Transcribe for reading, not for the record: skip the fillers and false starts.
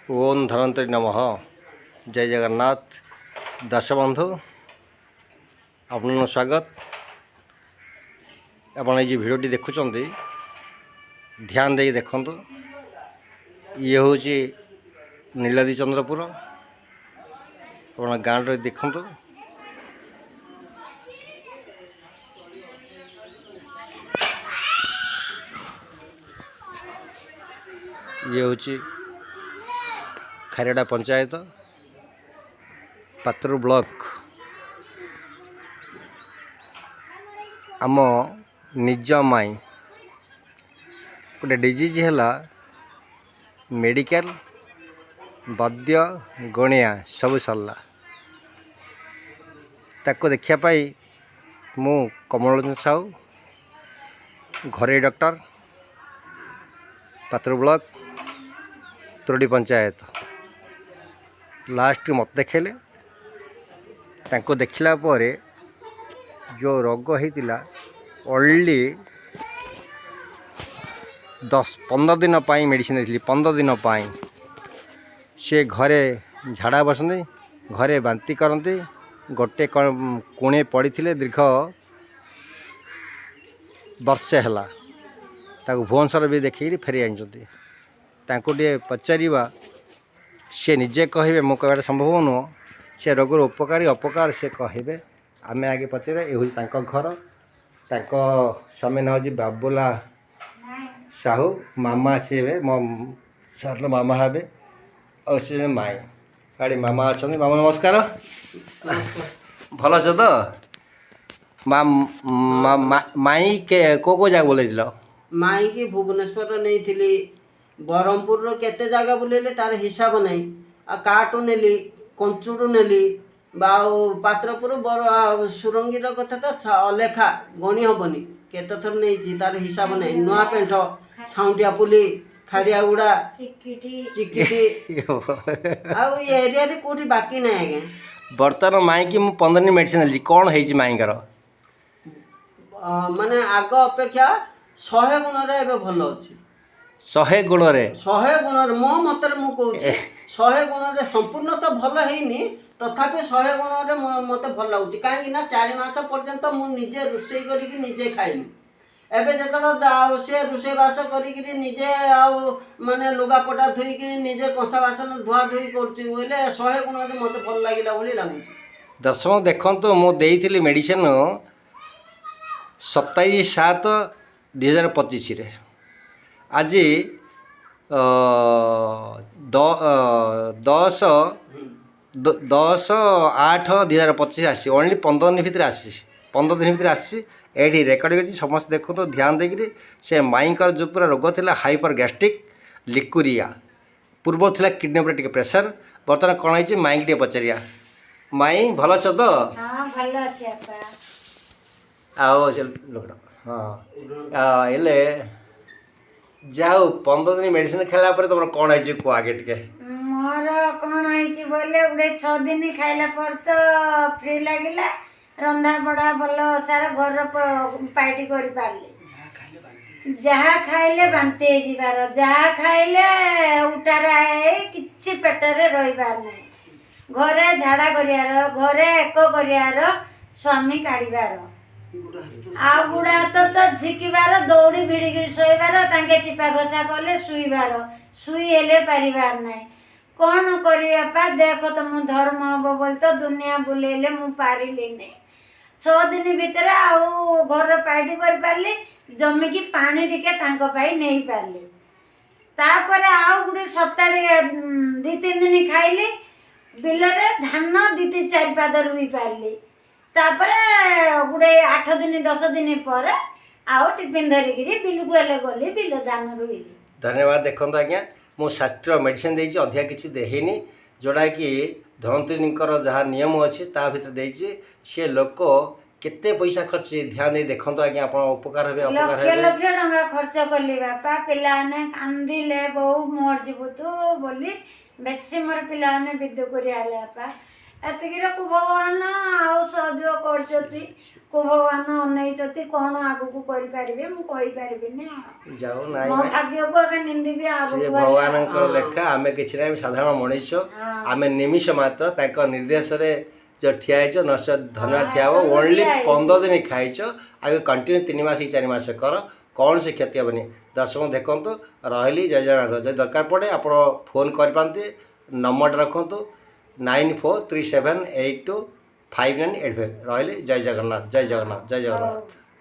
ओम धनंतरी नमः। जय जगन्नाथ। दर्शक बंधु आपन स्वागत। आपण ये भिडियोटी देखुं ध्यान दे देखु। ये हूँ नीलाद्रि चंद्रपुर आप गाँव रे देखु। ये हूँ खारियाडा पंचायत पात्र ब्लॉक। आम निज माई गोटे डिजीज है मेडिकल वैद्य गणिया सब सरला ताको देखापी मु कमलोचन साहू घरे डॉक्टर पात्र ब्लॉक तुरडी पंचायत लास्ट मत देखेले ताको देखला पर जो रोग होता ओनली 10-15 दिन पाई मेडिसिन देती। 15 दिन पाई से घरे झाड़ा बसते घरे बांती करते गोटे कोणे पड़ी दीर्घ वर्षे है भुवनेश्वर भी देखिए फेरी आनी पचारा सी निजे कहे मो कह संभव नुह से रोगर उपकारी अपकार से कहे आमे आगे पचारे। ये हूँ घर स्वामी ना हूँ बाबुला साहू मामा सी हे मो सर मामा हे और सी माई गाड़ी मामा अच्छा मामा नमस्कार भल से तो माई के को जगह बोले माई की भुवनेश्वर नहीं थी ब्रह्मपुर केते जगह बुलेले तार हिसाब नहीं आ काटू नेली कंचुड़ू नेली बाउ पात्रपुर बर सुरंगीर कथा तो अलेखा गणी हेनी केते थर नहीं तार हिसाब नहीं नुआ पेंठ छाउंटिया पुली खारियागुड़ा चिकिटी आउ एरिया रे कोठी बाकी नहीं आगे बर्तमान माई की 15 दिन मेडिसिन कौन है माईकर माने आग अपेक्षा 100 गुण रे एबे भल अछि 100 गुण रे 100 गुण रे मो मतरे मु कहूँ 100 गुण रे संपूर्ण तो भल हैनी तथापि 100 गुण रे मते भल लागुची काहे ना 4 मास पर्यंत मु निजे रुसई करिकि निजे खाइनी एबे जतल से रुसई बास करिकि निजे आउ माने लुगापटा धोइकि निजे कंसा बासन धुआ धुई करची बोले 100 गुण रे मते भल लागिला बोली लागुची। दर्शक देखंतु मु देइथिली मेडिसिन 27/7/2025 रे आज 10/8/2025 आसी ओनली 15 दिन भितर आसी 15 दिन भितर आसी एठी रेकर्ड अछि समस्त देखो तो ध्यान देकरी से माईकर जो पूरा रोग थिला हाइपर गैस्ट्रिक लिकुरिया पूर्व थिला किडनी पर टिके प्रेशर बर्तमान कोन है माई के पचारिया माई भल छ तो हां भल अछि आपा आओ चल लोकड़ा हाँ एले जाओ 15 दिन मेडिसिन खाइला पर तुम कौन है को आगे टिके मोर कौन है बोले उड़े 6 दिन खाइला पर तो फ्री लागिला रंधा बड़ा भल सारा घर पाइटी करि पारले जहा खाइले बांती हे जिबार जहा खाइले उटार आए किछि पेटरे रहिबार नै घरे झाड़ा करियार घरे एक करियार स्वामी काढिबार आ गुड़ा तो झिकिबार दौड़ी भिड़िकी शोबार तांके चिपा घसा कले शुईबार शुई हेले पारिबार नै कौन करियापा देख तो मु धर्म हम बोल तो दुनिया बुलेले मु पारिली नै 6 दिन भितर आउ घर पाइटी कर पारली जमी की पानी टिके तांको पाई नहीं पारली तापर आउ गुडे सप्ताह 2-3 दिन खाइली बिलरे धान 2-4 पाद रुई पारली तापर गुडे 8 दिन 10 दिन पर आउ टिफिन धरिकी बिलुक हेले गली बिल दान रुइली। धन्यवाद। देखो आज्ञा मु शास्त्रीय मेडिसिन देछि अधिक किछि देहेनी जोड़ा कि धनंतरीकर जहाँ नियम अच्छी ता भीतर देछि से लोक केते पैसा खर्च ध्यान दे देखो आज्ञा आप उपकार हे लक्ष लक्ष टका खर्च कली बापा पिलाने कांदिले बहु मोर जीवु तू बोली बेसी मोर पिलाने विद्यु करियाले बापा ଏତିକିରେ କୁ ଭଗବାନ ଆଉ ସହଯୋଗ କରୁଛନ୍ତି, କୁ ଭଗବାନ ଅନେଇଛନ୍ତି, କ'ଣ ଆଗକୁ କରିପାରିବେ ମୁଁ କହିପାରିବିନି ଆଉ। ଯାଉ ନାଇଁ ମୋ ଭାଇ, ଭାଗ୍ୟକୁ ଆଗେ ନିନ୍ଦିବି ସିଏ ଆଗକୁ ଭଗବାନଙ୍କର ଲେଖା, ଆମେ କିଛି ନାହିଁ, ଆମେ ସାଧାରଣ ମଣିଷ। ଆମେ ନିମିଷ ମାତ୍ର ତାଙ୍କ ନିର୍ଦ୍ଦେଶରେ ଯେଉଁ ଠିଆ ହେଇଛ, ନଚେତ ଧନ୍ୟବାଦ ଠିଆ ହେବ। ଓନ୍ଲି 15 ଦିନ ଖାଇଛ, ଆଗେ କଣ୍ଟିନ୍ୟୁ 3 ମାସ କି 4 ମାସ କର, କୌଣସି କ୍ଷତି ହେବନି। ଦର୍ଶକ ଦେଖନ୍ତୁ, ରହିଲି, ଜୟ ଜଗନ୍ନାଥ। ଯଦି ଦରକାର ପଡ଼େ ଆପଣ ଫୋନ୍ କରିପାରନ୍ତି, ନମ୍ବରଟା ରଖନ୍ତୁ 9437825985। ରହିଲି, ଜୟ ଜଗନ୍ନାଥ, ଜୟ ଜଗନ୍ନାଥ, ଜୟ ଜଗନ୍ନାଥ।